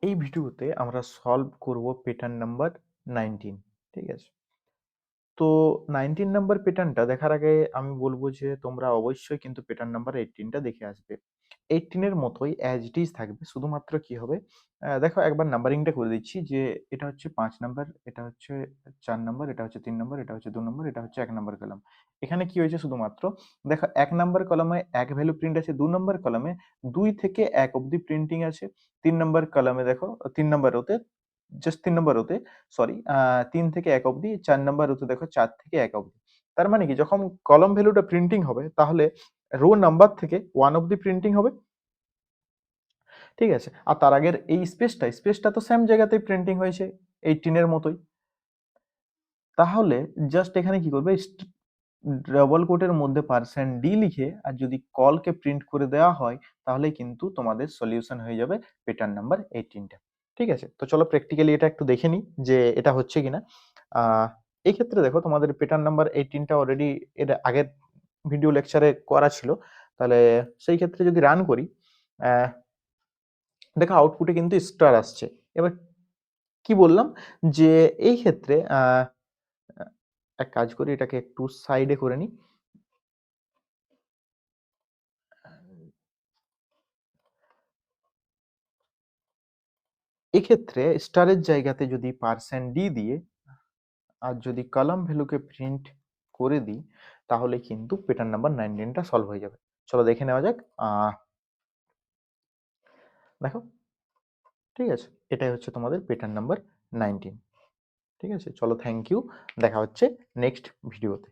এই ভিডিওতে আমরা সলভ করব প্যাটার্ন নাম্বার 19। ঠিক আছে? তো 19 নাম্বার প্যাটার্নটা দেখার আগে আমি বলব যে তোমরা অবশ্যই কিন্তু প্যাটার্ন নাম্বার 18 টা দেখে আসবে। 18 এর মতোই অ্যাজ ইট ইজ থাকবে। শুধুমাত্র কি হবে, দেখো একবার নাম্বারিংটা করে দিচ্ছি যে এটা হচ্ছে ৫ নাম্বার, এটা হচ্ছে ৪ নাম্বার, এটা হচ্ছে ৩ নাম্বার, এটা হচ্ছে ২ নাম্বার, এটা হচ্ছে ১ নাম্বার কলাম। এখানে কি হয়েছে শুধুমাত্র দেখো ১ নাম্বার কলামে ১ ভ্যালু প্রিন্ট আছে, ২ নাম্বার কলামে ২ থেকে ১ অব্দি প্রিন্টিং আছে। ৩ নাম্বার কলামে দেখো ৩ নাম্বার রোতে জাস্ট ৩ নাম্বার রোতে সরি ৩ থেকে ১ অব্দি, ৪ নাম্বার রোতে দেখো ৪ থেকে ১ অব্দি। তার মানে কি যখন কলাম ভ্যালুটা প্রিন্টিং হবে তাহলে রো নাম্বার থেকে 1 অব্দি প্রিন্টিং হবে। ঠিক আছে? আর তার আগের এই স্পেসটা তো সেম জায়গাতেই প্রিন্টিং হয়েছে 18 এর মতোই। তাহলে জাস্ট এখানে কি করবে ডবল কোটের মধ্যে %d লিখে আর যদি কলকে প্রিন্ট করে দেওয়া হয় তাহলেই কিন্তু তোমাদের সলিউশন হয়ে যাবে প্যাটার্ন নাম্বার 18 টা। ঠিক আছে? তো চলো প্র্যাকটিক্যালি এটা একটু দেখে নিই যে এটা হচ্ছে কিনা। এই ক্ষেত্রে দেখো তোমাদের প্যাটার্ন নাম্বার 18 টা অলরেডি এর আগের ভিডিও লেকচারে করা ছিল। তাহলে সেই ক্ষেত্রে যদি রান করি, আ দেখো আউটপুটে কিন্তু স্টার আসছে। এবার কি বললাম যে এই ক্ষেত্রে এক কাজ করি, এটাকে একটু সাইডে করে নিই। এক্ষেত্রে স্টারের জায়গাতে যদি %d দিয়ে আর যদি কলাম ভ্যালুকে প্রিন্ট করে দিই তাহলে কিন্তু প্যাটার্ন নাম্বার 19 টা সলভ হয়ে যাবে। চলো দেখে নেওয়া যাক। দেখো, ঠিক আছে? এটাই হচ্ছে তোমাদের প্যাটার্ন নাম্বার 19। ঠিক আছে? চলো থ্যাংক ইউ। দেখা হচ্ছে নেক্সট ভিডিওতে।